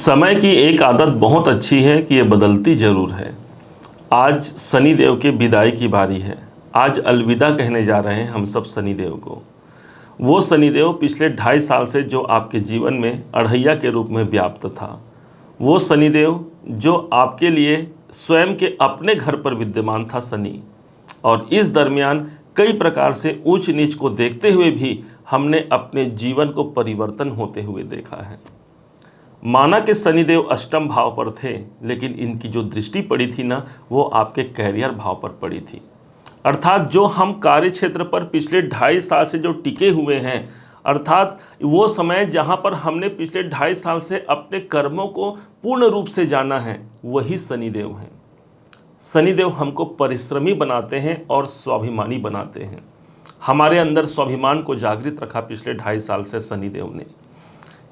समय की एक आदत बहुत अच्छी है कि ये बदलती ज़रूर है। आज शनिदेव के विदाई की बारी है। आज अलविदा कहने जा रहे हैं हम सब शनिदेव को। वो शनिदेव पिछले 2.5 साल से जो आपके जीवन में अड़ैया के रूप में व्याप्त था। वो शनिदेव जो आपके लिए स्वयं के अपने घर पर विद्यमान था शनि। और इस दरमियान कई प्रकार से ऊंच नीच को देखते हुए भी हमने अपने जीवन को परिवर्तन होते हुए देखा है। माना कि शनिदेव अष्टम भाव पर थे, लेकिन इनकी जो दृष्टि पड़ी थी ना, वो आपके कैरियर भाव पर पड़ी थी। अर्थात जो हम कार्य क्षेत्र पर पिछले 2.5 साल से जो टिके हुए हैं, अर्थात वो समय जहाँ पर हमने पिछले 2.5 साल से अपने कर्मों को पूर्ण रूप से जाना है, वही शनिदेव हैं। शनिदेव हमको परिश्रमी बनाते हैं और स्वाभिमानी बनाते हैं। हमारे अंदर स्वाभिमान को जागृत रखा पिछले 2.5 साल से शनिदेव ने।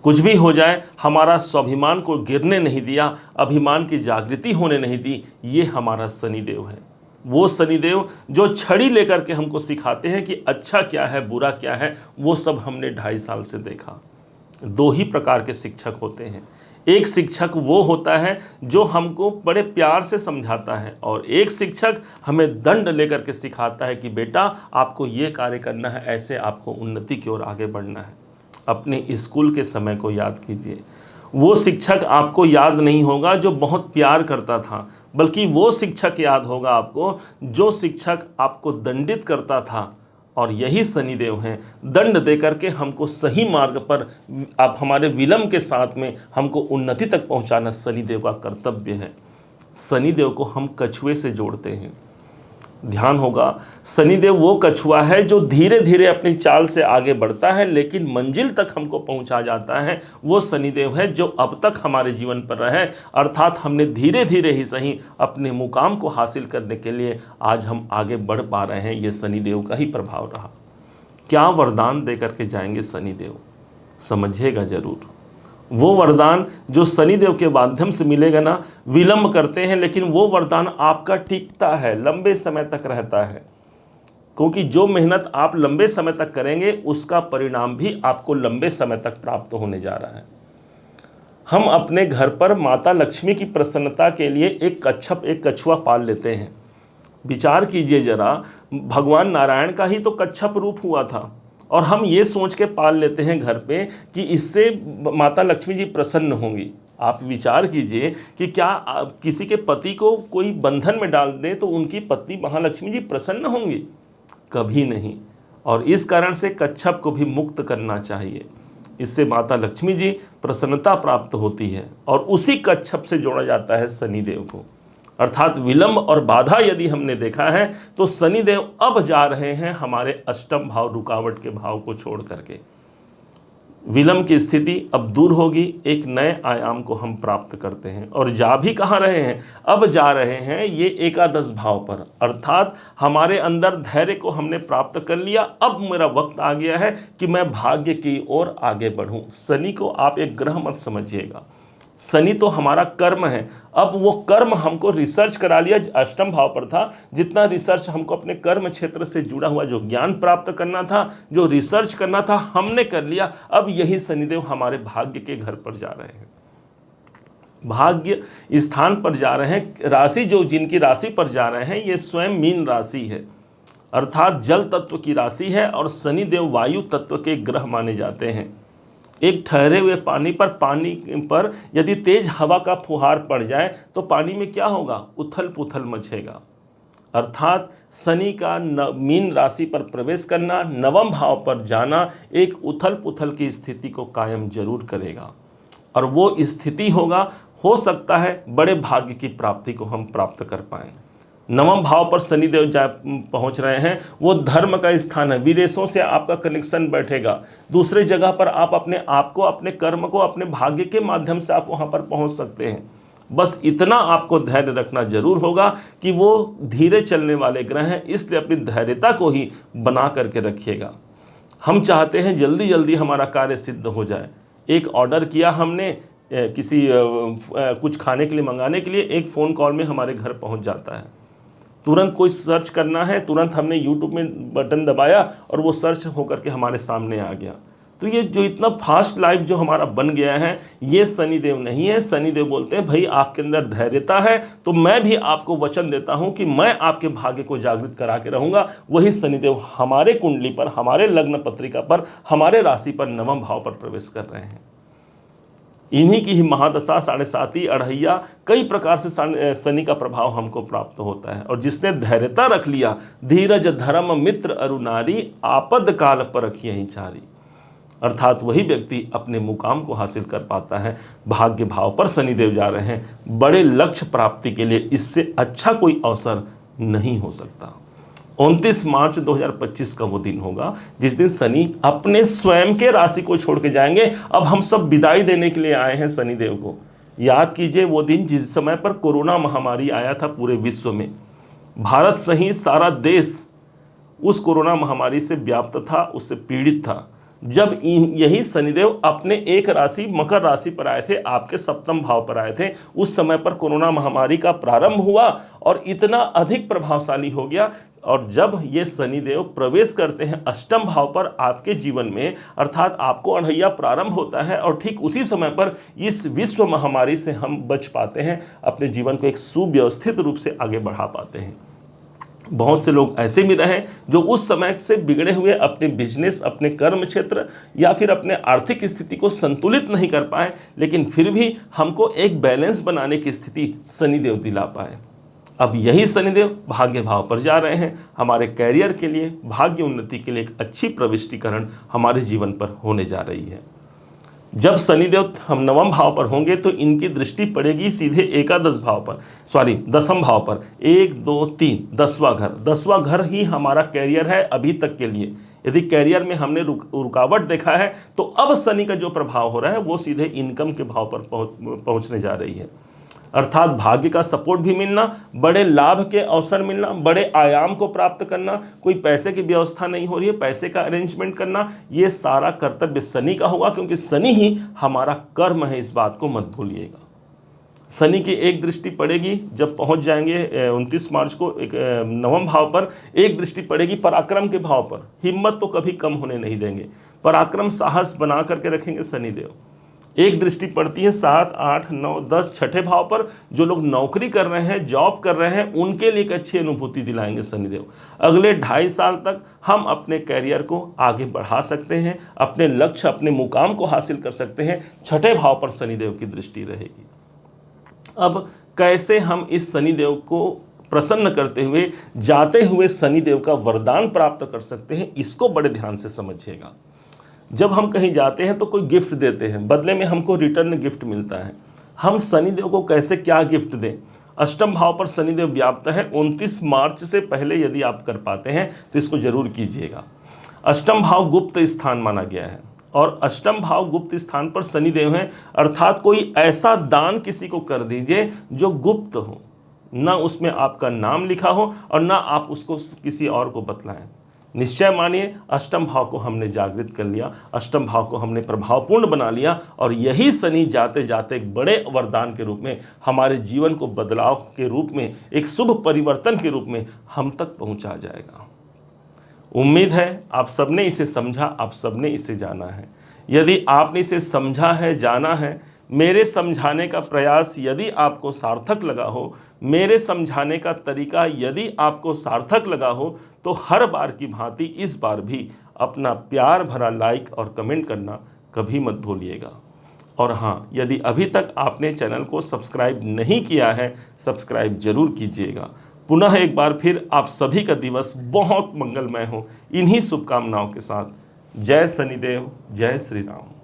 कुछ भी हो जाए, हमारा स्वाभिमान को गिरने नहीं दिया, अभिमान की जागृति होने नहीं दी। ये हमारा शनिदेव है। वो शनिदेव जो छड़ी लेकर के हमको सिखाते हैं कि अच्छा क्या है, बुरा क्या है, वो सब हमने 2.5 साल से देखा। 2 ही प्रकार के शिक्षक होते हैं। एक शिक्षक वो होता है जो हमको बड़े प्यार से समझाता है, और एक शिक्षक हमें दंड लेकर के सिखाता है कि बेटा आपको ये कार्य करना है, ऐसे आपको उन्नति की ओर आगे बढ़ना है। अपने स्कूल के समय को याद कीजिए। वो शिक्षक आपको याद नहीं होगा जो बहुत प्यार करता था, बल्कि वो शिक्षक याद होगा आपको जो शिक्षक आपको दंडित करता था। और यही शनिदेव हैं, दंड देकर के हमको सही मार्ग पर, आप हमारे विलंब के साथ में हमको उन्नति तक पहुंचाना शनिदेव का कर्तव्य है। शनिदेव को हम कछुए से जोड़ते हैं। ध्यान होगा, शनिदेव वो कछुआ है जो धीरे धीरे अपनी चाल से आगे बढ़ता है, लेकिन मंजिल तक हमको पहुंचा जाता है। वो शनिदेव है जो अब तक हमारे जीवन पर रहे, अर्थात हमने धीरे धीरे ही सही अपने मुकाम को हासिल करने के लिए आज हम आगे बढ़ पा रहे हैं। ये शनिदेव का ही प्रभाव रहा। क्या वरदान दे करके जाएंगे शनिदेव, समझिएगा जरूर। वो वरदान जो शनिदेव के माध्यम से मिलेगा ना, विलंब करते हैं, लेकिन वो वरदान आपका टिकता है, लंबे समय तक रहता है। क्योंकि जो मेहनत आप लंबे समय तक करेंगे, उसका परिणाम भी आपको लंबे समय तक प्राप्त होने जा रहा है। हम अपने घर पर माता लक्ष्मी की प्रसन्नता के लिए एक कच्छप, एक कछुआ पाल लेते हैं। विचार कीजिए जरा, भगवान नारायण का ही तो कच्छप रूप हुआ था, और हम ये सोच के पाल लेते हैं घर पे कि इससे माता लक्ष्मी जी प्रसन्न होंगी। आप विचार कीजिए कि क्या किसी के पति को कोई बंधन में डाल दे तो उनकी पत्नी महालक्ष्मी जी प्रसन्न होंगी? कभी नहीं। और इस कारण से कच्छप को भी मुक्त करना चाहिए। इससे माता लक्ष्मी जी प्रसन्नता प्राप्त होती है, और उसी कच्छप से जोड़ा जाता है शनिदेव को। अर्थात विलंब और बाधा यदि हमने देखा है, तो शनिदेव अब जा रहे हैं हमारे अष्टम भाव, रुकावट के भाव को छोड़ करके। विलंब की स्थिति अब दूर होगी, एक नए आयाम को हम प्राप्त करते हैं। और जा भी कहाँ रहे हैं, अब जा रहे हैं ये एकादश भाव पर। अर्थात हमारे अंदर धैर्य को हमने प्राप्त कर लिया। अब मेरा वक्त आ गया है कि मैं भाग्य की ओर आगे बढ़ूं। शनि को आप एक ग्रह मत समझिएगा, शनि तो हमारा कर्म है। अब वो कर्म हमको रिसर्च करा लिया, अष्टम भाव पर था, जितना रिसर्च हमको अपने कर्म क्षेत्र से जुड़ा हुआ जो ज्ञान प्राप्त करना था, जो रिसर्च करना था, हमने कर लिया। अब यही शनिदेव हमारे भाग्य के घर पर जा रहे हैं, भाग्य स्थान पर जा रहे हैं। राशि जो जिनकी राशि पर जा रहे हैं, ये स्वयं मीन राशि है, अर्थात जल तत्व की राशि है, और शनिदेव वायु तत्व के ग्रह माने जाते हैं। एक ठहरे हुए पानी पर यदि तेज हवा का फुहार पड़ जाए तो पानी में क्या होगा, उथल पुथल मचेगा। अर्थात शनि का मीन राशि पर प्रवेश करना, नवम भाव पर जाना, एक उथल पुथल की स्थिति को कायम जरूर करेगा। और वो स्थिति होगा, हो सकता है बड़े भाग्य की प्राप्ति को हम प्राप्त कर पाएं। नवम भाव पर शनिदेव जा पहुंच रहे हैं, वो धर्म का स्थान है। विदेशों से आपका कनेक्शन बैठेगा, दूसरे जगह पर आप अपने आप को, अपने कर्म को, अपने भाग्य के माध्यम से आप वहां पर पहुंच सकते हैं। बस इतना आपको धैर्य रखना जरूर होगा कि वो धीरे चलने वाले ग्रह हैं, इसलिए अपनी धैर्यता को ही बना करके रखिएगा। हम चाहते हैं जल्दी जल्दी हमारा कार्य सिद्ध हो जाए। एक ऑर्डर किया हमने किसी कुछ खाने के लिए मंगाने के लिए, एक फ़ोन कॉल में हमारे घर पहुंच जाता है। तुरंत कोई सर्च करना है, तुरंत हमने यूट्यूब में बटन दबाया और वो सर्च होकर के हमारे सामने आ गया। तो ये जो इतना फास्ट लाइफ जो हमारा बन गया है, ये शनिदेव नहीं है। शनिदेव बोलते हैं भाई आपके अंदर धैर्यता है तो मैं भी आपको वचन देता हूं कि मैं आपके भाग्य को जागृत करा के रहूंगा। वही शनिदेव हमारे कुंडली पर, हमारे लग्न पत्रिका पर, हमारे राशि पर नवम भाव पर प्रवेश कर रहे हैं। इन्हीं की ही महादशा, साढ़े साती, अढ़ैया, कई प्रकार से शनि का प्रभाव हमको प्राप्त होता है। और जिसने धैर्यता रख लिया, धीरज धर्म मित्र अरु नारी, आपद काल परख यहीं चारी, अर्थात वही व्यक्ति अपने मुकाम को हासिल कर पाता है। भाग्य भाव पर शनिदेव जा रहे हैं, बड़े लक्ष्य प्राप्ति के लिए इससे अच्छा कोई अवसर नहीं हो सकता। 29 मार्च 2025 का वो दिन होगा जिस दिन शनि अपने स्वयं के राशि को छोड़ के जाएंगे। अब हम सब विदाई देने के लिए आए हैं शनिदेव को। याद कीजिए वो दिन जिस समय पर कोरोना महामारी आया था पूरे विश्व में, भारत सहित सारा देश उस कोरोना महामारी से व्याप्त था, उससे पीड़ित था। जब यही शनिदेव अपने एक राशि मकर राशि पर आए थे, आपके सप्तम भाव पर आए थे, उस समय पर कोरोना महामारी का प्रारंभ हुआ और इतना अधिक प्रभावशाली हो गया। और जब ये शनिदेव प्रवेश करते हैं अष्टम भाव पर आपके जीवन में, अर्थात आपको अढ़ैया प्रारंभ होता है और ठीक उसी समय पर इस विश्व महामारी से हम बच पाते हैं, अपने जीवन को एक सुव्यवस्थित रूप से आगे बढ़ा पाते हैं। बहुत से लोग ऐसे भी रहे जो उस समय से बिगड़े हुए अपने बिजनेस, अपने कर्म क्षेत्र या फिर अपने आर्थिक स्थिति को संतुलित नहीं कर पाए, लेकिन फिर भी हमको एक बैलेंस बनाने की स्थिति शनिदेव दिला पाए। अब यही शनिदेव भाग्य भाव पर जा रहे हैं, हमारे कैरियर के लिए, भाग्य उन्नति के लिए एक अच्छी प्रविष्टिकरण हमारे जीवन पर होने जा रही है। जब शनिदेव हम नवम भाव पर होंगे तो इनकी दृष्टि पड़ेगी सीधे एकादश भाव पर, दसम भाव पर। 1 2 3 10वां घर, 10वां घर ही हमारा कैरियर है अभी तक के लिए। यदि कैरियर में हमने रुकावट देखा है तो अब शनि का जो प्रभाव हो रहा है वो सीधे इनकम के भाव पर पहुंचने जा रही है। अर्थात भाग्य का सपोर्ट भी मिलना, बड़े लाभ के अवसर मिलना, बड़े आयाम को प्राप्त करना, कोई पैसे की व्यवस्था नहीं हो रही है, पैसे का अरेंजमेंट करना, ये सारा कर्तव्य शनि का होगा, क्योंकि शनि ही हमारा कर्म है। इस बात को मत भूलिएगा। शनि की एक दृष्टि पड़ेगी जब पहुंच जाएंगे 29 मार्च को एक नवम भाव पर, एक दृष्टि पड़ेगी पराक्रम के भाव पर। हिम्मत तो कभी कम होने नहीं देंगे, पराक्रम साहस बना करके रखेंगे शनिदेव। एक दृष्टि पड़ती है 7 8 9 10 छठे भाव पर। जो लोग नौकरी कर रहे हैं, जॉब कर रहे हैं, उनके लिए एक अच्छी अनुभूति दिलाएंगे शनिदेव। अगले 2.5 साल तक हम अपने कैरियर को आगे बढ़ा सकते हैं, अपने लक्ष्य, अपने मुकाम को हासिल कर सकते हैं। छठे भाव पर शनिदेव की दृष्टि रहेगी। अब कैसे हम इस शनिदेव को प्रसन्न करते हुए, जाते हुए शनिदेव का वरदान प्राप्त कर सकते हैं, इसको बड़े ध्यान से समझिएगा। जब हम कहीं जाते हैं तो कोई गिफ्ट देते हैं, बदले में हमको रिटर्न गिफ्ट मिलता है। हम शनिदेव को कैसे क्या गिफ्ट दें? अष्टम भाव पर शनिदेव व्याप्त है। 29 मार्च से पहले यदि आप कर पाते हैं तो इसको जरूर कीजिएगा। अष्टम भाव गुप्त स्थान माना गया है और अष्टम भाव गुप्त स्थान पर शनिदेव हैं, अर्थात कोई ऐसा दान किसी को कर दीजिए जो गुप्त हो, ना उसमें आपका नाम लिखा हो और ना आप उसको किसी और को बतलाएं। निश्चय मानिए अष्टम भाव को हमने जागृत कर लिया, अष्टम भाव को हमने प्रभावपूर्ण बना लिया और यही शनि जाते जाते एक बड़े वरदान के रूप में, हमारे जीवन को बदलाव के रूप में, एक शुभ परिवर्तन के रूप में हम तक पहुंचा जाएगा। उम्मीद है आप सबने इसे समझा, आप सबने इसे जाना है। यदि आपने इसे समझा है, जाना है, मेरे समझाने का प्रयास यदि आपको सार्थक लगा हो, मेरे समझाने का तरीका यदि आपको सार्थक लगा हो, तो हर बार की भांति इस बार भी अपना प्यार भरा लाइक और कमेंट करना कभी मत भूलिएगा। और हाँ, यदि अभी तक आपने चैनल को सब्सक्राइब नहीं किया है, सब्सक्राइब जरूर कीजिएगा। पुनः एक बार फिर आप सभी का दिवस बहुत मंगलमय हो, इन्हीं शुभकामनाओं के साथ। जय शनिदेव, जय श्री राम।